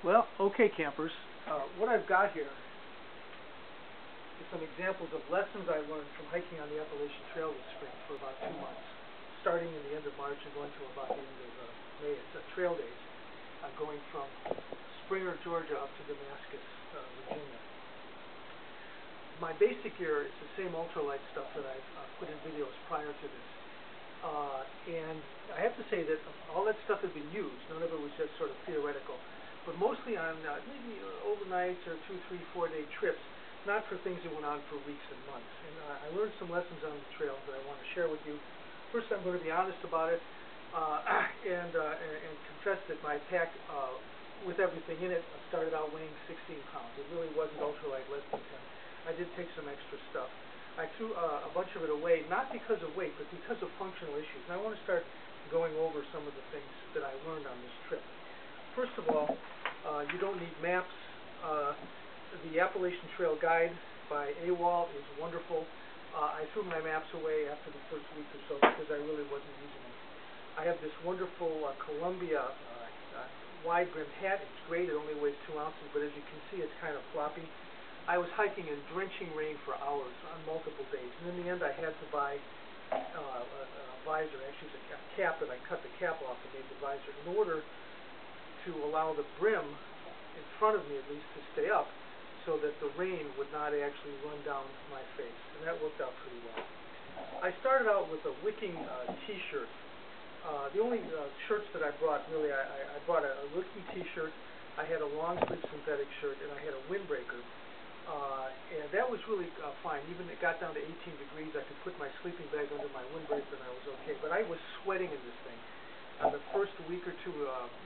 Well, okay, campers. What I've got here is some examples of lessons I learned from hiking on the Appalachian Trail this spring for about 2 months, starting in the end of March and going to about the end of May. It's trail days, going from Springer, Georgia, up to Damascus, Virginia. My basic gear is the same ultralight stuff that I've put in videos prior to this. And I have to say that all that stuff has been used. None of it was just sort of theoretical. But mostly on maybe overnights or 2, 3, 4-day trips, not for things that went on for weeks and months. And I learned some lessons on the trail that I want to share with you. First, I'm going to be honest about it and confess that my pack, with everything in it, started out weighing 16 pounds. It really wasn't ultralight, less than 10. I did take some extra stuff. I threw a bunch of it away, not because of weight, but because of functional issues. And I want to start going over some of the things that I learned on this trip. First of all, you don't need maps. The Appalachian Trail Guide by AWOL is wonderful. I threw my maps away after the first week or so because I really wasn't using them. I have this wonderful Columbia wide brim hat. It's great. It only weighs 2 ounces, but as you can see, it's kind of floppy. I was hiking in drenching rain for hours on multiple days, and in the end I had to buy a visor. Actually, it's a cap, and I cut the cap off and made the visor in order to allow the brim in front of me, at least, to stay up so that the rain would not actually run down my face, and that worked out pretty well. I started out with a wicking t-shirt. The only shirts that I brought, really, I brought a wicking t-shirt, I had a long-sleeve synthetic shirt, and I had a windbreaker. And that was really fine. Even it got down to 18 degrees, I could put my sleeping bag under my windbreaker and I was okay. But I was sweating in this thing. The first week or two,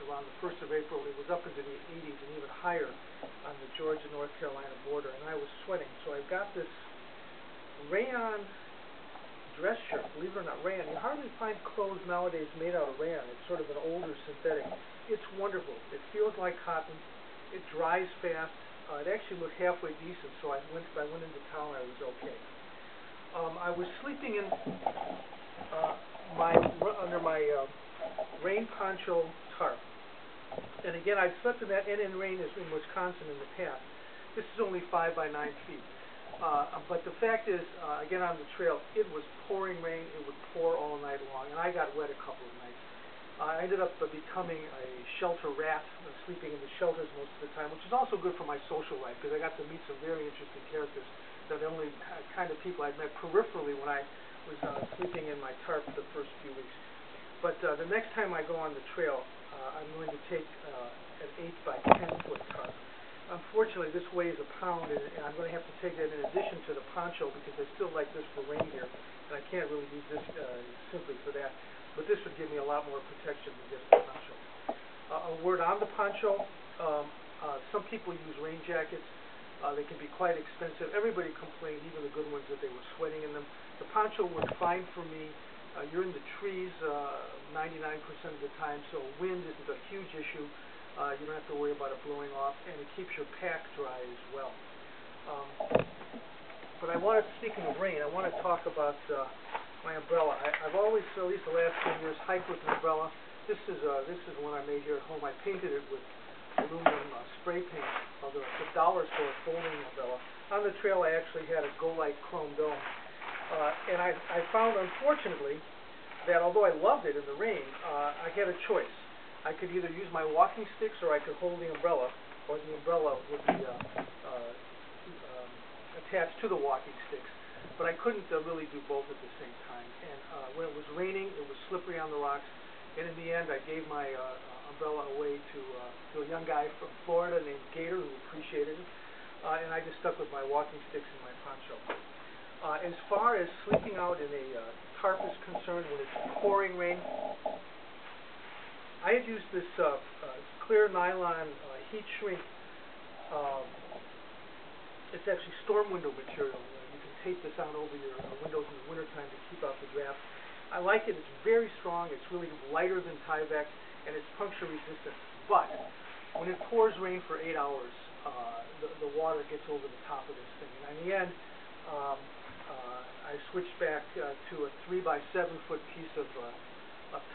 around the 1st of April, it was up into the 80s and even higher on the Georgia-North Carolina border, and I was sweating. So I got this rayon dress shirt. Believe it or not, rayon. You hardly find clothes nowadays made out of rayon. It's sort of an older synthetic. It's wonderful. It feels like cotton. It dries fast. It actually looked halfway decent, so I went into town. I was okay. I was sleeping in under my rain poncho tarp, and again, I'd slept in that NN rain in Wisconsin in the past. This is only 5 by 9 feet, but the fact is, again on the trail, it was pouring rain. It would pour all night long, and I got wet a couple of nights. I ended up becoming a shelter rat, sleeping in the shelters most of the time, which is also good for my social life because I got to meet some very interesting characters. They're the only kind of people I'd met peripherally when I was sleeping in my tarp the first few weeks. But the next time I go on the trail, I'm going to take an 8 by 10 foot tarp. Unfortunately, this weighs a pound, and I'm going to have to take that in addition to the poncho because I still like this for rain gear, and I can't really use this simply for that. But this would give me a lot more protection than just the poncho. A word on the poncho, some people use rain jackets. They can be quite expensive. Everybody complained, even the good ones, that they were sweating in them. The poncho worked fine for me. You're in the trees 99% of the time, so wind isn't a huge issue. You don't have to worry about it blowing off, and it keeps your pack dry as well. But speaking of rain, I want to talk about my umbrella. I've always, at least the last 10 years, hiked with an umbrella. This is one I made here at home. I painted it with aluminum spray paint, although it's a dollar store folding umbrella. On the trail, I actually had a Go-Light chrome dome. And I found, unfortunately, that although I loved it in the rain, I had a choice. I could either use my walking sticks or I could hold the umbrella, or the umbrella would be attached to the walking sticks. But I couldn't really do both at the same time. And when it was raining, it was slippery on the rocks. And in the end, I gave my umbrella away to a young guy from Florida named Gator who appreciated it. And I just stuck with my walking sticks and my poncho. As far as sleeping out in a tarp is concerned, when it's pouring rain, I had used this clear nylon heat shrink. It's actually storm window material. You can tape this on over your windows in the wintertime to keep out the draft. I like it. It's very strong. It's really lighter than Tyvek, and it's puncture resistant. But when it pours rain for 8 hours, the water gets over the top of this thing. And in the end, I switched back to a 3 by 7 foot piece of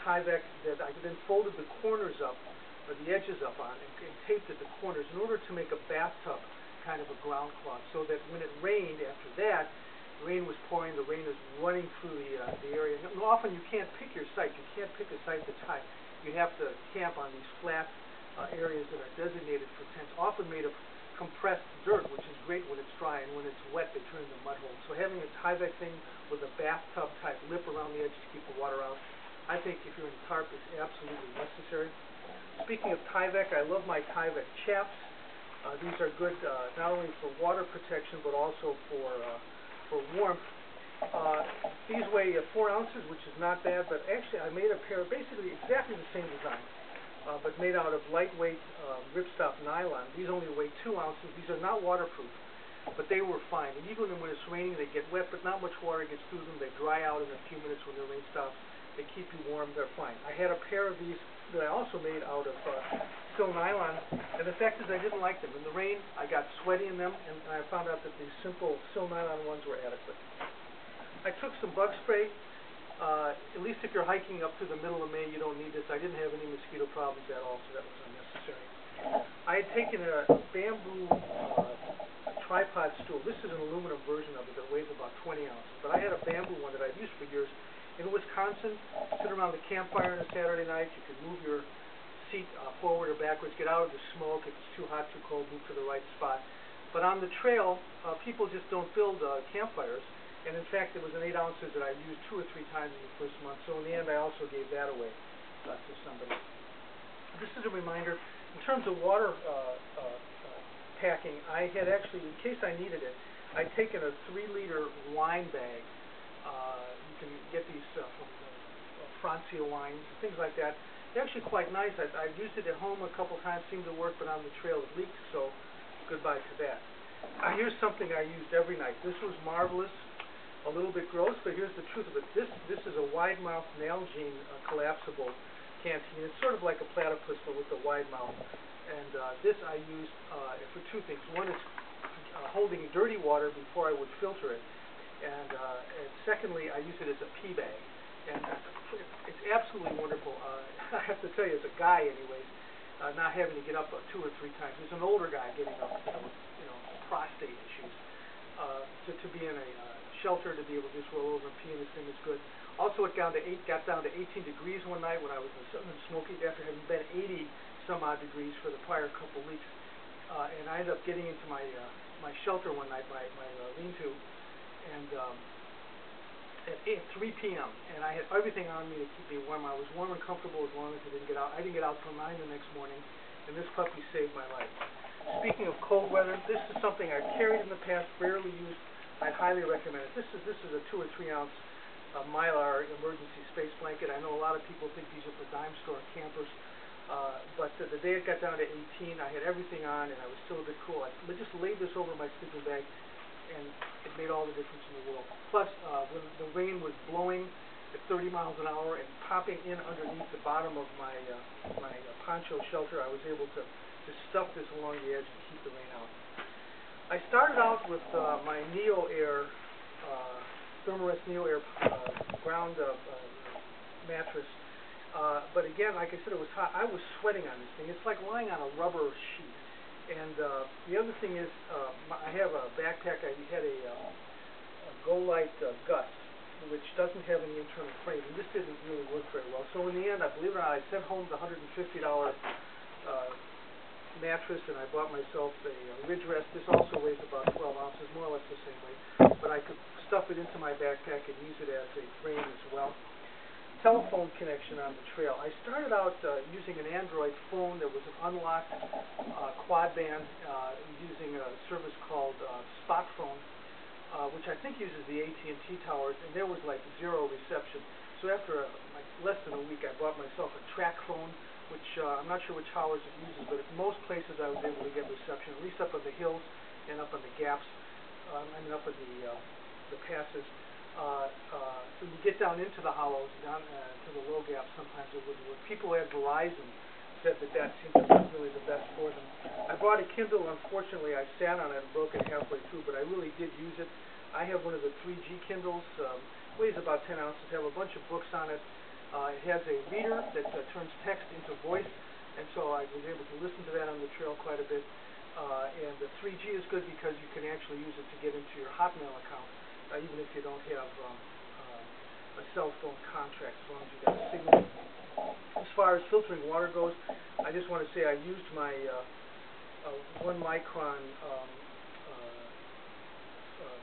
Tyvek that I then folded the corners up the edges up on and taped at the corners in order to make a bathtub kind of a ground cloth, so that when it rained after that, rain was pouring, the rain is running through the area. And often you can't pick your site. You can't pick a site that's high. You have to camp on these flat areas that are designated for tents, often made of compressed dirt, which is great when it's dry, and when it's wet they turn into mud holes. So having a Tyvek thing with a bathtub type lip around the edge to keep the water out, I think if you're in tarp, is absolutely necessary. Speaking of Tyvek, I love my Tyvek chaps. These are good not only for water protection but also for warmth. These weigh 4 ounces, which is not bad, but actually I made a pair basically exactly the same design, but made out of lightweight ripstop nylon. These only weigh 2 ounces. These are not waterproof, but they were fine. And even when it's raining, they get wet, but not much water gets through them. They dry out in a few minutes when the rain stops. They keep you warm. They're fine. I had a pair of these that I also made out of sil nylon, and the fact is I didn't like them. In the rain, I got sweaty in them, and I found out that these simple sil nylon ones were adequate. I took some bug spray. At least if you're hiking up to the middle of May, you don't need this. I didn't have any mosquito problems at all, so that was unnecessary. I had taken a bamboo tripod stool. This is an aluminum version of it that weighs about 20 ounces, but I had a bamboo one that I've used for years. In Wisconsin, sit around the campfire on a Saturday night. You could move your seat forward or backwards, get out of the smoke. If it's too hot, too cold, move to the right spot. But on the trail, people just don't build campfires. And in fact, it was an 8 ounces that I used 2 or 3 times in the first month. So in the end, I also gave that away to somebody. This is a reminder. In terms of water packing, I had actually, in case I needed it, I'd taken a 3-liter wine bag. You can get these from Francia wines, things like that. They're actually quite nice. I've used it at home a couple times, seemed to work, but on the trail it leaked, so goodbye to that. Here's something I used every night. This was marvelous, a little bit gross, but here's the truth of it. This is a wide-mouth Nalgene collapsible canteen. It's sort of like a platypus, but with a wide mouth. And this I used for 2 things. One is holding dirty water before I would filter it. And secondly, I use it as a pee bag, and it's absolutely wonderful. I have to tell you, as a guy, anyways, not having to get up 2 or 3 times. As an older guy getting up, prostate issues, to be in a shelter, to be able to just roll over and pee in this thing is good. Also, it got down to 18 degrees one night when I was in the Southern Smokies after having been 80 some odd degrees for the prior couple weeks, and I ended up getting into my shelter one night, my lean-to. And at 3 p.m. and I had everything on me to keep me warm. I was warm and comfortable as long as I didn't get out. I didn't get out till 9 the next morning, and this puppy saved my life. Speaking of cold weather, this is something I've carried in the past, rarely used. I'd highly recommend it. This is a 2 or 3 ounce Mylar emergency space blanket. I know a lot of people think these are for dime store campers, but the day it got down to 18, I had everything on and I was still a bit cool. I just laid this over my sleeping bag, and it made all the difference in the world. Plus, when the rain was blowing at 30 miles an hour and popping in underneath the bottom of my poncho shelter, I was able to stuff this along the edge and keep the rain out. I started out with my Neo Air, Thermarest Neo Air ground mattress, but again, like I said, it was hot. I was sweating on this thing. It's like lying on a rubber sheet. And the other thing is, I have a backpack. I had a Go-Lite Gust, which doesn't have any internal frame, and this didn't really work very well. So in the end, I believe it or not, I sent home the $150 mattress, and I bought myself a Ridge Rest. This also weighs about 12 ounces, more or less the same weight, but I could stuff it into my backpack and use it as a frame as well. Telephone connection on the trail. I started out using an Android phone that was an unlocked quad band using a service called Spot Phone, which I think uses the AT&T towers, and there was like 0 reception. So after like less than a week, I bought myself a track phone, which I'm not sure which towers it uses, but at most places I was able to get reception, at least up on the hills and up on the gaps, up on the passes. When you get down into the hollows, down to the low gaps, sometimes it wouldn't work. People at Verizon said that seemed to be really the best for them. I bought a Kindle. Unfortunately, I sat on it and broke it halfway through, but I really did use it. I have one of the 3G Kindles. Weighs about 10 ounces. I have a bunch of books on it. It has a reader that turns text into voice. and so I was able to listen to that on the trail quite a bit. And the 3G is good because you can actually use it to get into your Hotmail account, even if you don't have a cell phone contract, as long as you got a signal. As far as filtering water goes, I just want to say I used my 1 micron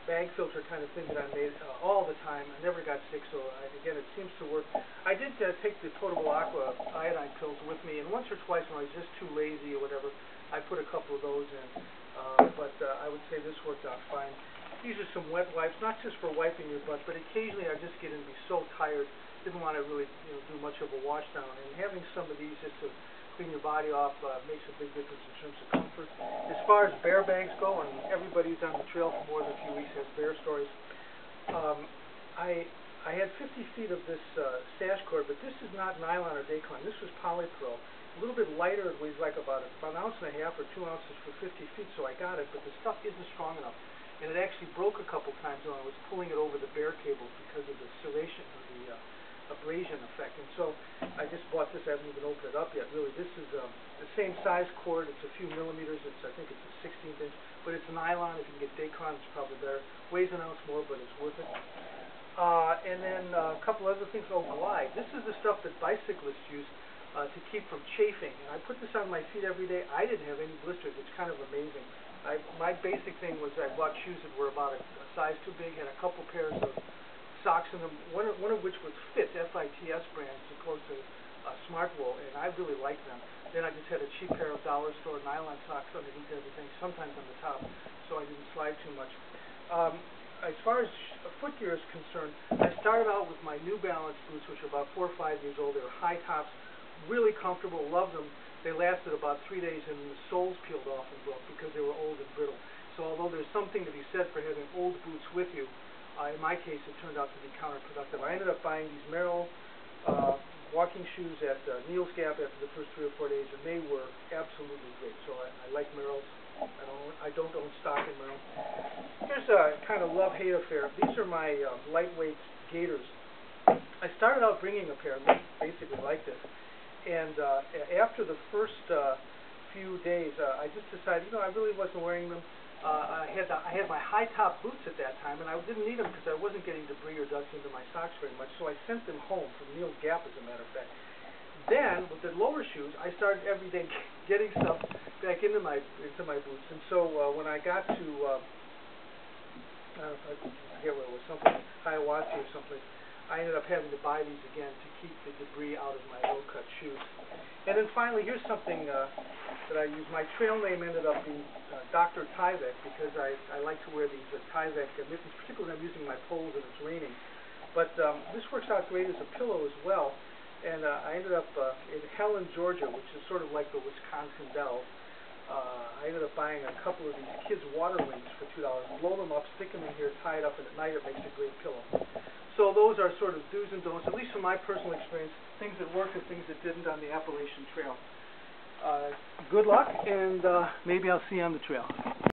bag filter kind of thing that I made all the time. I never got sick, so again, it seems to work. I did take the Potable Aqua iodine pills with me, and once or twice when I was just too lazy or whatever, I put a couple of those in. But I would say this worked out fine. These are some wet wipes, not just for wiping your butt, but occasionally I just get in and be so tired, didn't want to really do much of a wash down, and having some of these just to clean your body off makes a big difference in terms of comfort. As far as bear bags go, and everybody who's on the trail for more than a few weeks has bear stories, I had 50 feet of this sash cord, but this is not nylon or Dacron. This was polypro. A little bit lighter. It weighs like about an ounce and a half or 2 ounces for 50 feet, so I got it, but the stuff isn't strong enough. And it actually broke a couple times when I was pulling it over the bear cable because of the serration or the abrasion effect. And so I just bought this. I haven't even opened it up yet, really. This is the same size cord. It's a few millimeters. I think it's a 16th inch, but it's nylon. If you can get Dacron, it's probably better. Weighs an ounce more, but it's worth it. And then a couple other things. Oh, Glide. This is the stuff that bicyclists use to keep from chafing. And I put this on my feet every day. I didn't have any blisters. It's kind of amazing. My basic thing was I bought shoes that were about a size too big, had a couple pairs of socks in them, one of which was Fit, F-I-T-S brand, as opposed to Smart Wool, and I really liked them. Then I just had a cheap pair of dollar store nylon socks underneath everything, sometimes on the top, so I didn't slide too much. As far as footgear is concerned, I started out with my New Balance boots, which are about 4 or 5 years old. They were high tops, really comfortable, loved them. They lasted about 3 days, and the soles peeled off and broke because they were old and brittle. So although there's something to be said for having old boots with you, in my case, it turned out to be counterproductive. I ended up buying these Merrell walking shoes at Neal's Gap after the first 3 or 4 days, and they were absolutely great. So I like Merrells. I don't own stock in Merrell. Here's a kind of love-hate affair. These are my lightweight gaiters. I started out bringing a pair, and they basically like this. And after the first few days, I just decided, I really wasn't wearing them. I had my high top boots at that time, and I didn't need them because I wasn't getting debris or dust into my socks very much. So I sent them home from Neal's Gap, as a matter of fact. Then with the lower shoes, I started every day getting stuff back into my boots. And so when I got to I forget what it was, something Hiawassee or something, I ended up having to buy these again to keep the debris out of my low-cut shoes. And then finally, here's something that I use. My trail name ended up being Dr. Tyvek because I like to wear these Tyvek mittens, particularly when I'm using my poles and it's raining. But this works out great as a pillow as well. And I ended up in Helen, Georgia, which is sort of like the Wisconsin Dells. I ended up buying a couple of these kids' water wings for $2. Blow them up, stick them in here, tie it up, and at night it makes a great pillow. So those are sort of do's and don'ts, at least from my personal experience, things that worked and things that didn't on the Appalachian Trail. Good luck, and maybe I'll see you on the trail.